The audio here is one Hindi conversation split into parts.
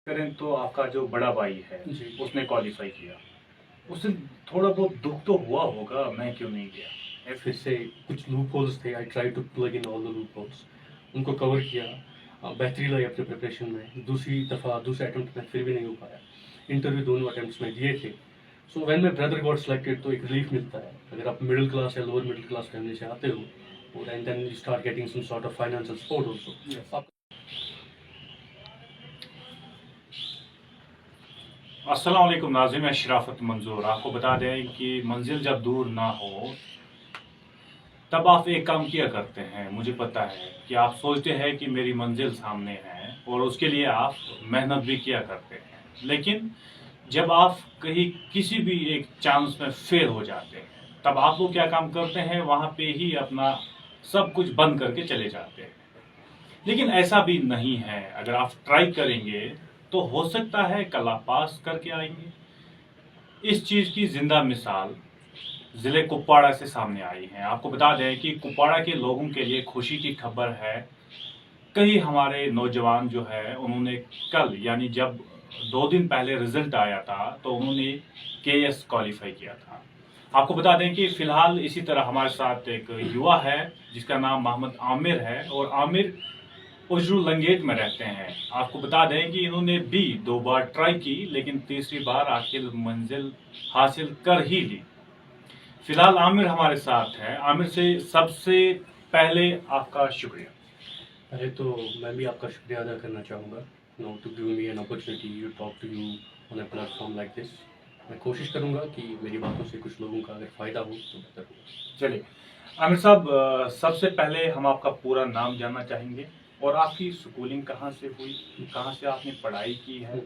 करें तो आपका जो बड़ा भाई है जी। उसने क्वालिफाई किया। उसे थोड़ा बहुत दुख तो हुआ होगा, मैं क्यों नहीं गया। फिर से कुछ लूप होल्स थे, I try to plug in all the loopholes, उनको कवर किया, बेहतरी लाई अपने प्रिपरेशन में। दूसरी दफ़ा दूसरे अटैम्प्ट में फिर भी नहीं हो पाया। इंटरव्यू दोनों अटैम्प्ट्स में दिए थे। So when my brother got selected तो एक रिलीफ मिलता है। अगर आप मिडिल क्लास या लोअर मिडिल क्लास फैमिली से आते हो और and then you start getting some sort of financial support also. अस्सलाम वालेकुम नाज़िम, मैं शराफत मंजूर आपको बता दें कि मंजिल जब दूर ना हो तब आप एक काम किया करते हैं। मुझे पता है कि आप सोचते हैं कि मेरी मंजिल सामने है और उसके लिए आप मेहनत भी किया करते हैं, लेकिन जब आप कहीं किसी भी एक चांस में फेल हो जाते हैं तब आप लोग क्या काम करते हैं, वहाँ पे ही अपना सब कुछ बंद करके चले जाते हैं। लेकिन ऐसा भी नहीं है, अगर आप ट्राई करेंगे तो हो सकता है कल आप पास करके आएंगे। इस चीज की जिंदा मिसाल जिले कुपवाड़ा से सामने आई है। आपको बता दें कि कुपवाड़ा के लोगों के लिए खुशी की खबर है। कई हमारे नौजवान जो है उन्होंने कल यानी जब 2 दिन पहले रिजल्ट आया था तो उन्होंने केएस क्वालिफाई किया था। आपको बता दें कि फिलहाल इसी तरह हमारे साथ एक युवा है जिसका नाम मोहम्मद आमिर है और आमिर उजरू लंगेट में रहते हैं। आपको बता दें कि इन्होंने भी 2 बार ट्राई की लेकिन तीसरी बार आखिर मंजिल हासिल कर ही ली। फिलहाल आमिर हमारे साथ है। आमिर से सबसे पहले आपका शुक्रिया। पहले तो मैं भी आपका शुक्रिया अदा करना चाहूँगा, no to give me an opportunity you talk to you on a platform like this. मैं कोशिश करूँगा कि मेरी बातों से कुछ लोगों का अगर फ़ायदा हो तो बेहतर होगा। चलिए आमिर साहब, सबसे पहले हम आपका पूरा नाम जानना चाहेंगे और आपकी स्कूलिंग कहाँ से हुई, कहाँ से आपने पढ़ाई की है,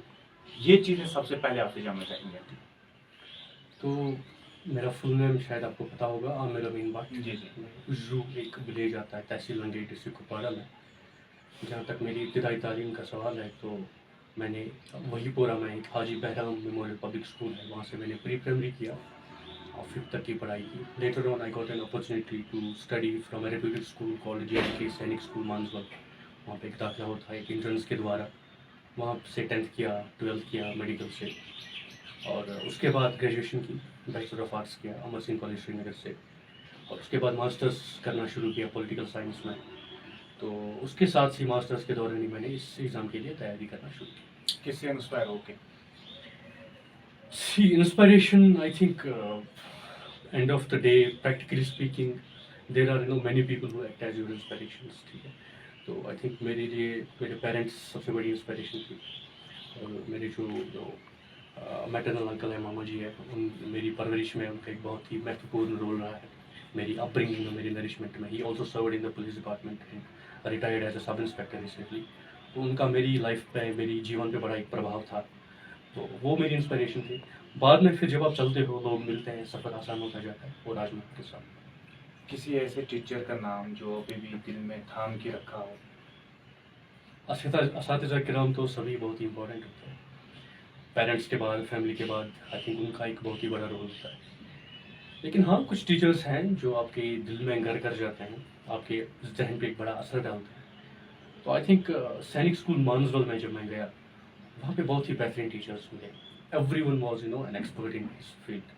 ये चीज़ें सबसे पहले आपसे जानना चाहेंगे। तो मेरा फुल नेम शायद आपको पता होगा, आमिर अमीन भट्ट। जी जी। उज्जू एक विलेज आता है तहसील लंगेट डिस्ट्रिक्ट कुपवाड़ा में। जहाँ तक मेरी इब्तदाई तालीम का सवाल है तो मैंने वहीपोरा में एक हाजी बहराम मेमोरियल पब्लिक स्कूल है, वहाँ से मैंने प्री प्राइमरी किया और 5th तक की पढ़ाई की। Later on I got an opportunity to study from a reputed school called JNK Sainik school Manasbal. वहाँ पे एक दाखिला होता है एक इंट्रेंस के द्वारा। वहाँ से 10th किया, 12th किया मेडिकल से, और उसके बाद ग्रेजुएशन की, बैचलर ऑफ आर्ट्स किया अमर सिंह कॉलेज श्रीनगर से, और उसके बाद मास्टर्स करना शुरू किया पॉलिटिकल साइंस में। तो उसके साथ ही मास्टर्स के दौरान ही मैंने इस एग्ज़ाम के लिए तैयारी करना शुरू की। किससे इंस्पायर होके? See inspiration, I think end of the day practically speaking there are many people who act as your inspirations, ठीक है। तो आई थिंक मेरे लिए मेरे पेरेंट्स सबसे बड़ी इंस्पिरेशन थी, और मेरे जो मैटरनल अंकल है, मामा जी है, उन मेरी परवरिश में उनका एक बहुत ही महत्वपूर्ण रोल रहा है। मेरी अपब्रिंगिंग में, मेरी नरिशमेंट में। He also served in the police department and retired as a sub inspector recently. तो उनका मेरी लाइफ पे, मेरी जीवन पे बड़ा एक प्रभाव था। तो वो मेरी इंस्पिरेशन थी। बाद में फिर जब आप चलते हो, लोग मिलते हैं, सफ़र आसान होता जाता है, और आज मैं उनके साथ। किसी ऐसे टीचर का नाम जो अभी भी दिल में थाम के रखा हो? असातिज़ा किराम तो सभी बहुत ही इंपॉर्टेंट होते हैं। पेरेंट्स के बाद, फैमिली के बाद आई थिंक उनका एक बहुत ही बड़ा रोल होता है। लेकिन हाँ, कुछ टीचर्स हैं जो आपके दिल में घर कर जाते हैं, आपके जहन पे एक बड़ा असर डालते हैं। तो आई थिंक सैनिक स्कूल मानसबल में जब मैं गया, वहाँ पे बहुत ही बेहतरीन टीचर्स मिले। Every one was an expert in his field.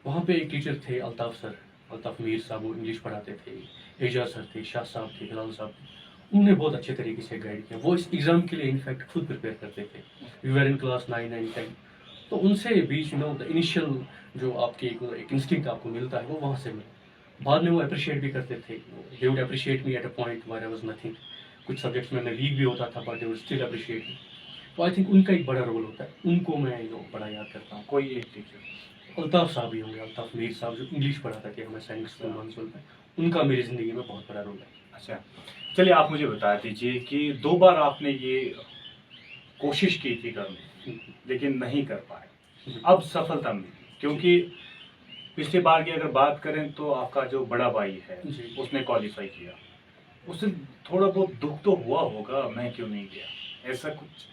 वहाँ पे एक टीचर थे अल्ताफ़ सर, अल्ताफ़ मीर साहब, वो इंग्लिश पढ़ाते थे। एजाज सर थे, शाह साहब थे, हिलाल साहब थे। उन्होंने बहुत अच्छे तरीके से गाइड किया। वो इस एग्ज़ाम के लिए इनफैक्ट खुद प्रिपेयर करते थे। We were in class 9 and 10। तो उनसे बीच द इनिशियल जो आपके एक इंस्टिंक्ट आपको मिलता है, वो वहाँ से मिला। बाद में वो अप्रिशिएट भी करते थे। They would appreciate me at a point where I was nothing. कुछ सब्जेक्ट्स में मैं वीक भी होता था, but they would still appreciate me. तो आई थिंक उनका एक बड़ा रोल होता है। उनको मैं बड़ा याद करता हूँ। कोई एक टीचर? अल्ताफ़ साहब ही होंगे, अल्ताफ़ मीर साहब, जो इंग्लिश पढ़ाते थे हमें सैनिक स्कूल मानसबल में। उनका मेरी ज़िंदगी में बहुत बड़ा रोल है। अच्छा, चलिए आप मुझे बता दीजिए कि 2 बार आपने ये कोशिश की थी करने, लेकिन नहीं कर पाए। अब सफलता मिली, क्योंकि पिछली बार की अगर बात करें तो आपका जो बड़ा भाई है जी। उसने क्वालिफाई किया। उसे थोड़ा बहुत दुख तो हुआ होगा, मैं क्यों नहीं गया, ऐसा कुछ?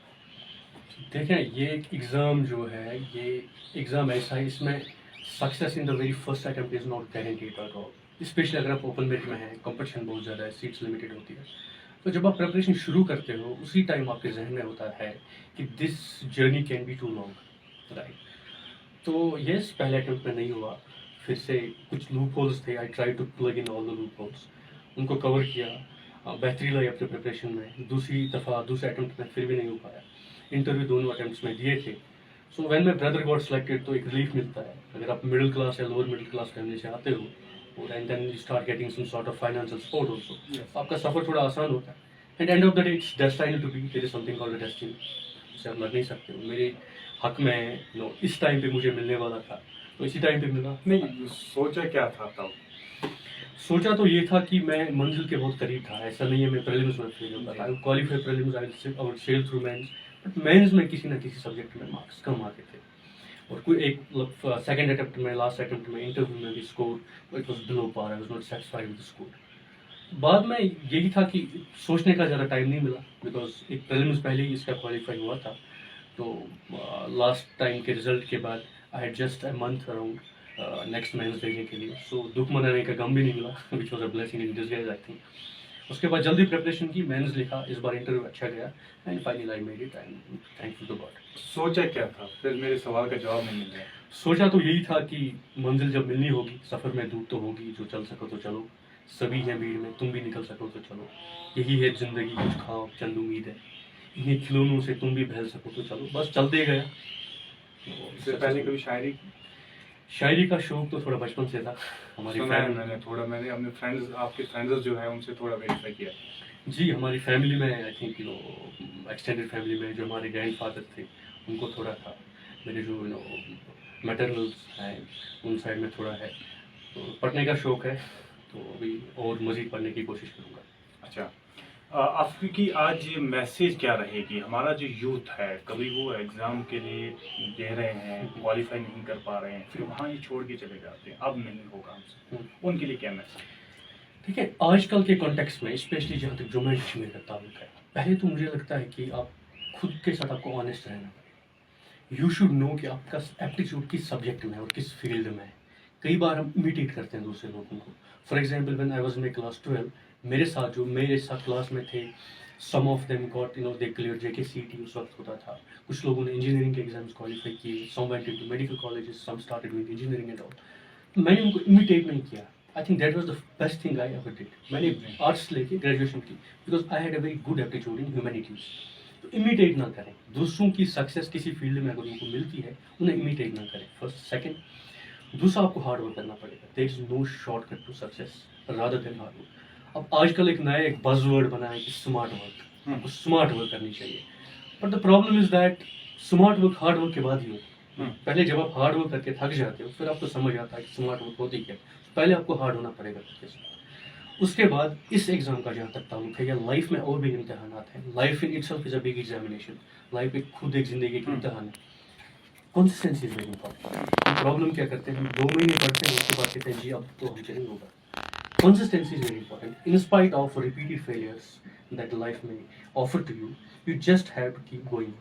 देखें, ये एक एग्ज़ाम जो है, ये एग्ज़ाम ऐसा है, इसमें success in the very first attempt is not guaranteed at all. Specially अगर आप ओपन मेरिट में हैं, कंपटीशन बहुत ज़्यादा है, सीट्स लिमिटेड होती है। तो जब आप प्रिपरेशन शुरू करते हो उसी टाइम आपके जहन में होता है कि this journey can be too long, right. तो यस, पहले अटेम्प्ट में नहीं हुआ, फिर से कुछ लूप होल्स थे, I try to plug in all the loopholes, उनको कवर किया, बेहतरी लाई अपने प्रिपरेशन में। दूसरे अटेम्प्ट में फिर भी नहीं हो पाया। इंटरव्यू दोनों अटेम्प्ट्स में दिए थे। So when my brother got selected तो एक रिलीफ मिलता है। अगर आप मिडिल क्लास या लोअर मिडिल क्लास फैमिली से आते हो और and then you start getting some sort of financial support also, आपका सफर थोड़ा आसान होता है। And end of the day it's destiny to be, there is something called destiny, जिसे आप लड़ नहीं सकते हो। मेरे हक में इस टाइम पे मुझे मिलने वाला था, तो इसी टाइम पे मिला। नहीं, सोचा क्या था तब? सोचा तो ये था कि मैं मंजिल के बहुत करीब था। ऐसा नहीं है मैं प्रीलिम्स में फेल होता था, I qualify prelims, I would sail through mains, but mains में किसी ना किसी सब्जेक्ट में मार्क्स कम आते थे। और कोई एक सेकंड अटेम्प्ट में, लास्ट अटेम्प्ट में, इंटरव्यू में भी score it was below par, I was not satisfied with the score. बाद में यही था कि सोचने का ज़्यादा टाइम नहीं मिला, बिकॉज एक प्रीलिम्स पहले ही इसका क्वालिफाई हुआ था। तो लास्ट टाइम के रिजल्ट के बाद I had just a month around next mains देने के लिए, सो दुख मनाने का गम भी नहीं मिला, which was a blessing in disguise I think. उसके बाद जल्दी प्रिपरेशन की, मेंस लिखा, इस बार इंटरव्यू अच्छा गया, and finally I made it, I am thankful to God. सोचा क्या था? फिर मेरे सवाल का जवाब नहीं मिल रहा। सोचा तो यही था कि मंजिल जब मिलनी होगी, सफ़र में धूप तो होगी, जो चल सको तो चलो, सभी हैं भीड़ में, तुम भी निकल सको तो चलो, यही है ज़िंदगी, कुछ खाओ चंद उम्मीद है, इन्हीं खिलौनों से तुम भी बहल सको तो चलो, बस चलते गया। इससे पहले कभी शायरी का शौक तो थोड़ा बचपन से था। हमारी सुना है फैमिली, मैंने अपने फ्रेंड्स, आपके फ्रेंड्स जो है उनसे थोड़ा वेरीफाई किया। जी हमारी फैमिली में आई थिंक एक्सटेंडेड फैमिली में जो हमारे ग्रैंडफादर थे उनको थोड़ा था, मेरे जो मैटरनल्स हैं उन साइड में थोड़ा है, तो पढ़ने का शौक है, तो अभी और मज़ीद पढ़ने की कोशिश करूँगा। अच्छा, आपकी आज मैसेज क्या रहेगी? हमारा जो यूथ है, कभी वो एग्ज़ाम के लिए दे रहे हैं, क्वालिफाई नहीं कर पा रहे हैं, फिर वहाँ ही छोड़ के चले जाते हैं, अब नहीं होगा हमसे, उनके लिए क्या मैसेज? ठीक है, आजकल के कॉन्टेक्स्ट में स्पेशली जहाँ तक जम्मू कश्मीर का ताल्लुक है, पहले तो मुझे लगता है कि आप खुद के साथ आपको ऑनेस्ट रहना पड़ेगा। यू शुड नो कि आपका एप्टीट्यूड किस सब्जेक्ट में है और किस फील्ड में है। कई बार हम इमिटेट करते हैं दूसरे लोगों को। For example when I was in class 12, मेरे साथ क्लास में थे, some of them got they clear JKCET उस वक्त होता था। कुछ लोगों ने इंजीनियरिंग के एग्जाम्स क्वालिफाई किए, some went into medical colleges, some started with engineering and all. मैंने उनको इमिटेट नहीं किया। I think that was the best thing I ever did. मैंने आर्ट्स लेके ग्रेजुएशन की, because I had a very good aptitude in humanities. तो इमिटेट ना करें दूसरों की सक्सेस, किसी फील्ड में अगर उनको मिलती है उन्हें इमिटेट ना करें, फर्स्ट। सेकंड, दूसरा आपको हार्ड वर्क करना पड़ेगा। There is no shortcut to success rather than hard work. अब आजकल एक नया एक बज़वर्ड बना है कि स्मार्ट वर्क, आपको स्मार्ट वर्क करनी चाहिए, but the problem is that smart work hard work के बाद ही होता। पहले जब आप हार्ड वर्क करके थक जाते हो फिर आपको समझ आता है कि स्मार्ट वर्क होती क्या है। पहले आपको हार्ड होना पड़ेगा खुद के साथ। उसके बाद इस एग्जाम का जहाँ तक ताल्लुक है, या लाइफ में और भी इम्तहानात हैं, life in itself is a big examination. Life एक खुद एक जिंदगी की इम्तहान है। Consistency is very important. Problem क्या करते हैं, हम 2 महीने पढ़ते हैं, उसके बाद कहते हैं जी अब तो हमसे नहीं होगा। Consistency is very important. In spite of repeated failures that life may offer to you, you just have to keep going.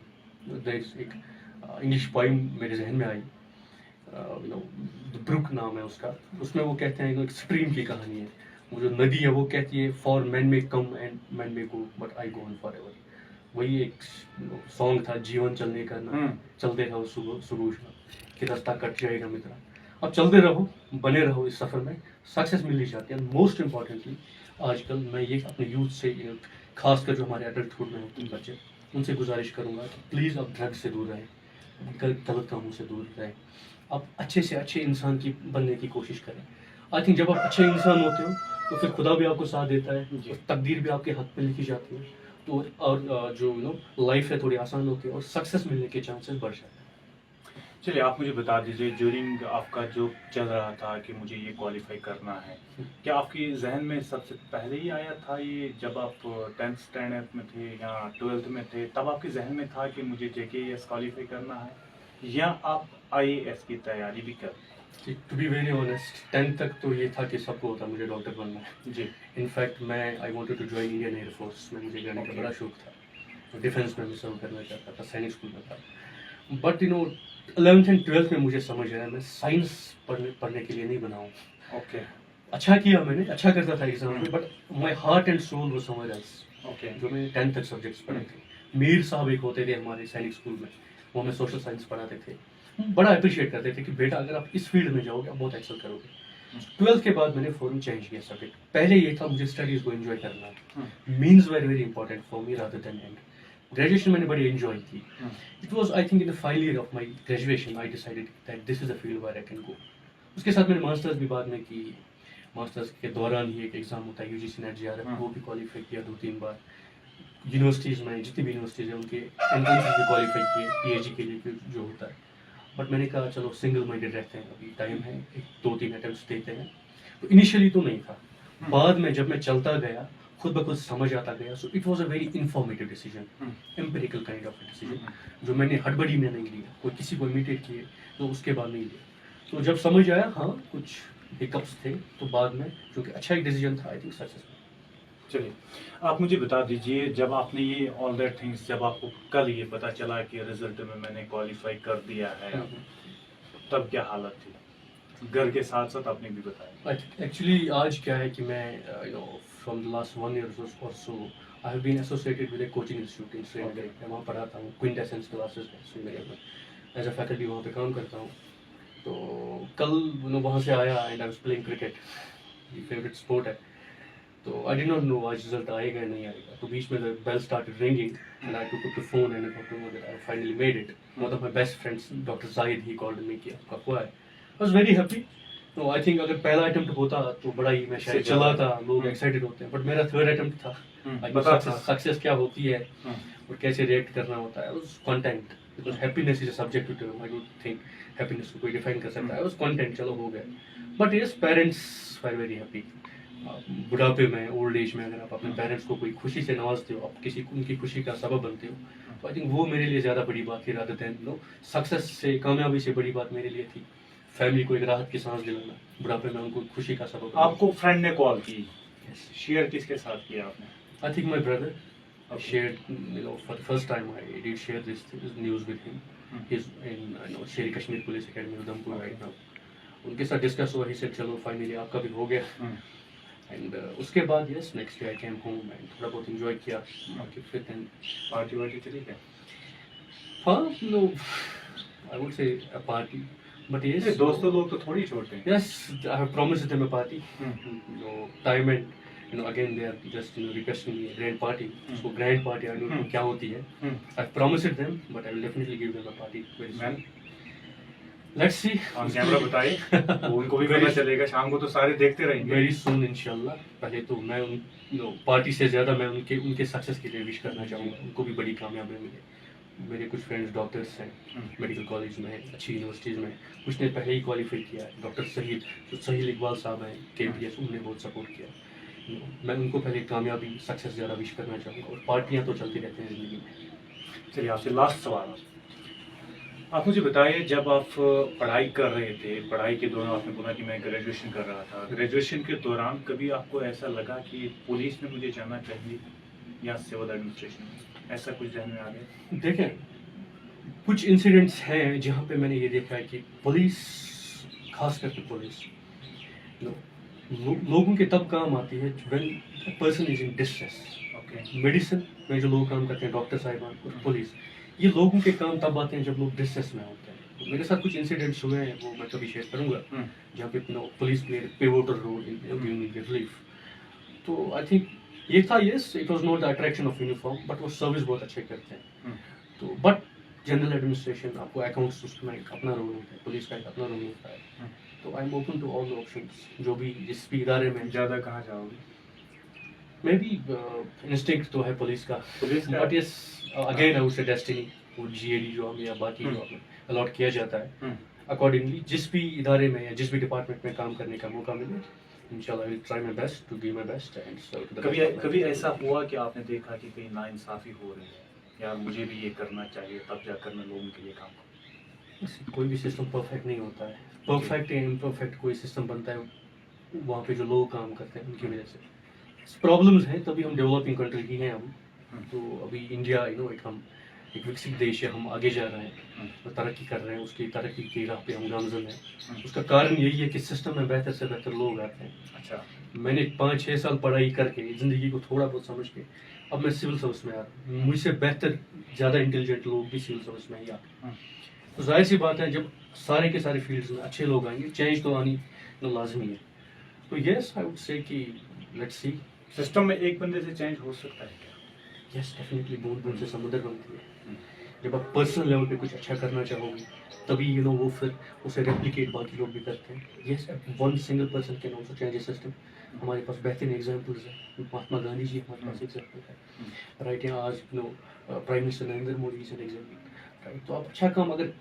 There is एक English poem मेरे जहन में आई, The Brook नाम है उसका। उसमें वो कहते हैं एक स्ट्रीम की कहानी है। वो जो नदी है वो कहती है For men may come and men may go, but I go on forever. वही एक सॉन्ग था, जीवन चलने का ना, चलते रहो सुबह कि रास्ता कट जाएगा मित्रा। अब चलते रहो, बने रहो इस सफ़र में, सक्सेस मिल ही जाती है। मोस्ट इम्पॉर्टेंटली आजकल मैं ये अपने यूथ से, खासकर जो हमारे एडल्टहुड में होते हैं बच्चे, उनसे गुजारिश करूँगा कि प्लीज़ आप ड्रग्स से दूर रहें, गलत कामों से दूर रहें, आप अच्छे से अच्छे इंसान की बनने की कोशिश करें। आई थिंक जब आप अच्छे इंसान होते हो तो फिर खुदा भी आपको साथ देता है, तकदीर भी आपके हाथ में लिखी जाती है, तो और जो लाइफ है थोड़ी आसान होती है और सक्सेस मिलने के चांसेस बढ़ जाते हैं। चलिए, आप मुझे बता दीजिए, ड्यूरिंग आपका जो चल रहा था कि मुझे ये क्वालिफाई करना है, क्या आपके जहन में सबसे पहले ही आया था ये, जब आप 10th स्टैंडर्ड में थे या 12th में थे, तब आपके जहन में था कि मुझे JKS क्वालिफाई करना है, या आप IAS की तैयारी भी कर? To be very honest, 10th तक तो ये था कि सबको होता मुझे डॉक्टर बनना है जी। In fact I wanted to join Indian air force में, मुझे जाने का बड़ा शौक था, डिफेंस में मैं सर्व करना चाहता था, सैनिक स्कूल में था। बट 11th एंड 12th में मुझे समझ आया मैं साइंस पढ़ने के लिए नहीं बना हूँ। ओके। अच्छा किया मैंने, अच्छा करता था एग्जाम में, but my heart and soul वो समवेयर एल्स। ओके जो मैं 10th तक सब्जेक्ट्स पढ़े थे। मीर साहब एक होते थे हमारे सैनिक स्कूल में, वो हमें सोशल साइंस पढ़ाते थे। बड़ा अप्रिशिएट करते थे कि बेटा अगर आप इस फील्ड में जाओगे आप बहुत एक्सेल करोगे। 12th के बाद मैंने फ़ौरन चेंज किया सब्जेक्ट। पहले ये था मुझे स्टडीज़ को एंजॉय करना है, means very very important for me rather than end. Graduation मैंने बड़ी एंजॉय की। It was I think in the final year of my graduation I decided that this is the field where I can go. उसके साथ मैंने मास्टर्स भी बाद में की। मास्टर्स के दौरान ही एक एग्ज़ाम होता है यूजीसी नेट जेआरएफ, वो भी क्वालिफाई किया 2-3 बार। यूनिवर्सिटीज़ में जितनी भी यूनिवर्सिटीज़ हैं उनके एंट्रेंसेस भी क्वालिफाई किए पीएचडी के लिए जो होता है। बट मैंने कहा चलो सिंगल माइंडेड रहते हैं, अभी टाइम है, 2-3 अटेम्प्ट्स देते हैं। तो इनिशियली तो नहीं था, बाद में जब मैं चलता गया खुद ब खुद समझ आता गया। So it was a very informative decision, empirical kind of decision, जो मैंने हड़बड़ी में नहीं लिया, कोई किसी को इमिटेट किए तो उसके बाद नहीं लिया। तो जब समझ आया हाँ कुछ हिकअप्स थे, तो बाद में क्योंकि अच्छा एक डिसीजन था आई थिंक सक्सेसफुल। चलिए, आप मुझे बता दीजिए, जब आपने ये ऑल दैट थिंग्स, जब आपको कल ये पता चला कि रिजल्ट में मैंने क्वालिफाई कर दिया है, तब क्या हालत थी? घर के साथ साथ आपने भी बताया। एक्चुअली आज क्या है कि मैं फ्रॉम द लास्ट 1 ईयर और so I have been associated with a coaching institute in Srinagar. मैं वहाँ पढ़ाता हूँ, क्विंटेसेंस क्लासेस है श्रीनगर में, एज अ फैकल्टी वहाँ पे काम करता हूँ। तो कल वहाँ से आया and I was playing cricket, ये फेवरेट स्पोर्ट है। तो आई डिड नॉट नो आज रिजल्ट आएगा या नहीं आएगा। तो बीच में the bell started ringing and I took the phone and I got to know that I finally made it. One of my best friends doctor Zahid he called me कि आपका हुआ है। I was very happy. तो आई थिंक अगर पहला अटेम्प्ट होता तो बड़ा ही मैं शायद चला था, लोग एक्साइटेड होते हैं, बट मेरा थर्ड अटेम्प्ट था। सक्सेस क्या होती है और कैसे रिएक्ट करना होता है, उस content, because happiness is a subject to I don't think happiness को कोई डिफाइन कर सकता है, उस कंटेंट चलो हो गया। But yes parents were very happy. बुढ़ापे में, ओल्ड एज में अगर आप अपने पेरेंट्स को कोई खुशी से नवाजते हो, आप किसी उनकी खुशी का सबब बनते हो, तो आई थिंक वो मेरे लिए ज़्यादा बड़ी बात थी रादर देन सक्सेस से, कामयाबी से बड़ी बात मेरे लिए थी फैमिली को एक राहत की सांस दिलाना, बुढ़ापे में उनको खुशी का सबब। आपको फ्रेंड ने कॉल की, शेयर किसके साथ किया आपने? I think my brother shared, for the first time I did share this news with him. He's in शेर Kashmir police academy Udhampur right now. उनके साथ डिस्कस हुआ, ही सेड चलो फाइनली आपका भी हो गया। एंड उसके बाद yes next day I came home and थोड़ा बहुत एंजॉय किया, बाकी फिर देन पार्टी वार्टी चली क्या? हाँ no I would say a party, but yes दोस्तों लोग तो थोड़ी छोड़ते हैं। Yes I have promised them a party, time and again they are just requesting me a grand party. So grand party I don't know क्या होती है। I promised them but I will definitely give them a party very soon. Let's see. On camera बताइए, उनको भी पता चलेगा, शाम को तो सारे देखते रहेंगे। Very soon इंशाल्लाह। पहले तो मैं पार्टी से ज़्यादा मैं उनके सक्सेस के लिए विश करना चाहूँगा, उनको भी बड़ी कामयाबी मिले। मेरे कुछ फ्रेंड्स डॉक्टर्स हैं, मेडिकल कॉलेज में, अच्छी यूनिवर्सिटीज़ में, कुछ ने पहले ही क्वालिफाई किया है। डॉक्टर सहील इकबाल साहब हैं KPS, उन्होंने बहुत सपोर्ट किया। मैं उनको पहले कामयाबी सक्सेस ज़्यादा विश करना चाहूँगा, और पार्टियाँ तो चलती रहती हैं ज़िंदगी में। चलिए, आपसे लास्ट सवाल, आप मुझे बताइए, जब आप पढ़ाई कर रहे थे, पढ़ाई के दौरान आपने बोला कि मैं ग्रेजुएशन कर रहा था, ग्रेजुएशन के दौरान कभी आपको ऐसा लगा कि पुलिस में मुझे जाना चाहिए या सिविल एडमिनिस्ट्रेशन में, ऐसा कुछ ध्यान में आ गया? देखें, कुछ इंसिडेंट्स हैं जहाँ पे मैंने ये देखा है कि पुलिस, खास करके पुलिस लोगों के तब काम आती है when person is in distress. Medicine में जो लोग काम करते हैं, डॉक्टर साहिबान और पुलिस, ये लोगों के काम तब आते हैं जब लोग डिस्ट्रेस में होते हैं। तो मेरे साथ कुछ इंसिडेंट्स हुए हैं, वो मैं कभी शेयर करूंगा, जहाँ पे police played pivotal role in giving me relief. तो आई थिंक ये था, yes it was not the attraction of uniform, but वो सर्विस बहुत अच्छे करते हैं। तो बट जनरल एडमिनिस्ट्रेशन, आपको अकाउंट्स, उसमें एक अपना रोल होता है, पुलिस का एक अपना रोल होता है। तो I am open to all the options, जो भी जिस भी इदारे में। ज़्यादा कहाँ जाओगे? मे बी इंस्टिंक्ट तो है पुलिस का, but yes again I would say destiny, वो GAD जो हमें या बाकी जो हमें अलॉट किया जाता है अकॉर्डिंगली, जिस भी इदारे में या जिस भी डिपार्टमेंट में काम करने का मौका मिले, इंशाल्लाह I will try my best to give my best and serve to the. कभी ऐसा हुआ कि आपने देखा कि कहीं नाइंसाफ़ी हो रही है, यार मुझे भी ये करना चाहिए, तब जाकर मैं लोगों के लिए काम करूँ? कोई भी सिस्टम परफेक्ट नहीं होता है, परफेक्ट या इम्परफेक्ट कोई सिस्टम बनता है वहाँ पे जो लोग काम करते हैं उनकी वजह से। प्रॉब्लम्स हैं, तभी हम डेवलपिंग कंट्री ही हैं हम। तो अभी इंडिया एक विकसित देश है, हम आगे जा रहे हैं, तरक्की कर रहे हैं, उसकी तरक्की की राह पे हम गामजन हैं। उसका कारण यही है कि सिस्टम में बेहतर से बेहतर लोग आते हैं। अच्छा, मैंने 5-6 साल पढ़ाई करके ज़िंदगी को थोड़ा बहुत समझ के अब मैं सिविल सर्विस में आ रहा हूँ, मुझसे बेहतर ज़्यादा इंटेलिजेंट लोग भी सिविल सर्विस में ही आते हैं। तो जाहिर सी बात है, जब सारे के सारे फील्ड्स में अच्छे लोग आएंगे, चेंज तो आनी लाजमी है। तो यस, आई वुड से कि लेट्स सी। सिस्टम में एक बंदे से चेंज हो सकता है क्या? यस, डेफिनेटली बूंद बूंद से समुद्र बनती है। जब आप पर्सनल लेवल पे कुछ अच्छा करना चाहोगे, तभी वो फिर उसे रेप्लिकेट बाकी लोग भी करते हैं। Yes, one single person can also change A system. हमारे पास बेहतरीन एग्जाम्पल्स हैं, महात्मा गांधी जी हमारे पास एग्जाम्पल है, राइट। यहाँ आज prime minister Narendra Modi is an example, right. तो आप अच्छा काम अगर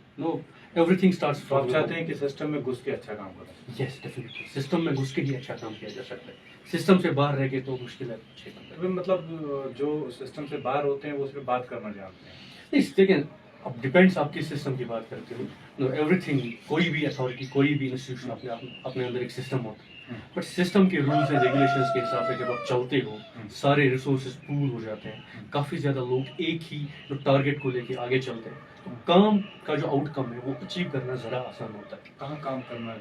एवरीथिंग स्टार्ट्स तो आप चाहते हैं कि सिस्टम में घुस के अच्छा काम करें? यस, डेफिनेटली सिस्टम में घुस के ही अच्छा काम किया जा सकता है। सिस्टम से बाहर रह के तो मुश्किल है अच्छे काम करना। मतलब जो सिस्टम से बाहर होते हैं वो सिर्फ बात करना जानते हैं। नहीं, देखिए, अब डिपेंड्स आप किस सिस्टम की बात करते हो। एवरीथिंग, कोई भी अथॉरिटी, कोई भी इंस्टीट्यूशन अपने अंदर एक सिस्टम होता है, बट सिस्टम के रूल्स एंड रेगुलेशंस के हिसाब से जब आप चलते हो, सारे रिसोर्सेज पूल हो जाते हैं, काफ़ी ज़्यादा लोग एक ही टारगेट को लेके आगे चलते हैं, तो काम का जो आउटकम है वो अचीव करना ज़रा आसान होता है। कहाँ काम करना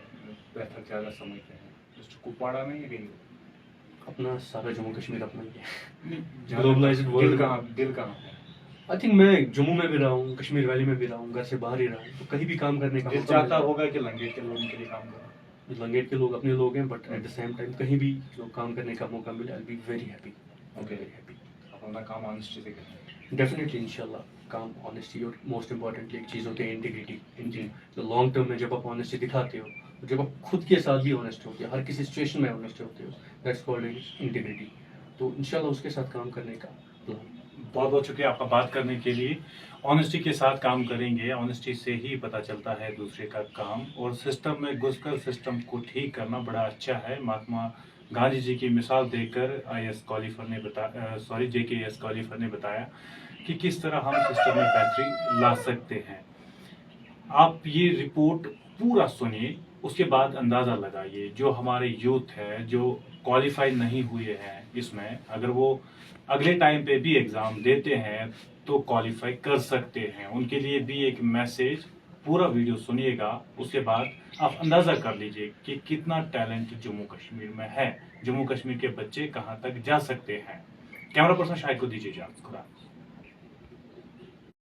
बेहतर ज़्यादा समझते हैं? जैसे कुपवाड़ा में या कहीं? अपना सारा जम्मू कश्मीर अपना ही है, जहाँ ग्लोबलाइज्ड वर्ल्ड। दिल कहाँ है? आई थिंक मैं जम्मू में भी रहा हूँ, कश्मीर वैली में भी रहा हूँ, घर से बाहर ही रहा हूँ, तो कहीं भी काम करने का दिल मौका चाहता मिले। होगा कि लंगेट के लोगों के लिए काम करें। लंगेट के लोग अपने लोग हैं, but at the same time कहीं भी जो काम करने का मौका मिले, I be very happy. Okay. Very happy. आप अपना काम ऑनेस्टी से करें। डेफिनेटली, इंशाल्लाह। काम ऑनेस्टी, और मोस्ट इंपॉर्टेंटली एक चीज़ होती है इंटीग्रिटी। तो लॉन्ग टर्म में जब आप ऑनेस्टी दिखाते हो, तो जब आप खुद के साथ भी ऑनेस्ट होते हो, हर किसी सिचुएशन में ऑनेस्ट होते हो, दैट्स कॉल्ड इंटीग्रिटी। तो इंशाल्लाह उसके साथ काम करने का प्लान। बहुत बहुत शुक्रिया आपका बात करने के लिए। ऑनेस्टी के साथ काम करेंगे, ऑनेस्टी से ही पता चलता है दूसरे का काम, और सिस्टम में घुसकर सिस्टम को ठीक करना बड़ा अच्छा है। महात्मा गांधी जी की मिसाल देकर IAS क्वालिफर ने बताया, JKS क्वालिफर ने बताया कि किस तरह हम सिस्टम में बेहतरी ला सकते हैं। आप ये रिपोर्ट पूरा सुनिए, उसके बाद अंदाज़ा लगाइए जो हमारे यूथ है जो क्वालिफाई नहीं हुए हैं इसमें, अगर वो अगले टाइम पे भी एग्ज़ाम देते हैं तो क्वालिफाई कर सकते हैं। उनके लिए भी एक मैसेज, पूरा वीडियो सुनिएगा, उसके बाद आप अंदाज़ा कर लीजिए कि कितना टैलेंट जम्मू कश्मीर में है, जम्मू कश्मीर के बच्चे कहाँ तक जा सकते हैं। कैमरा पर्सन शाहिद को दीजिए इजाज़त। खुदा।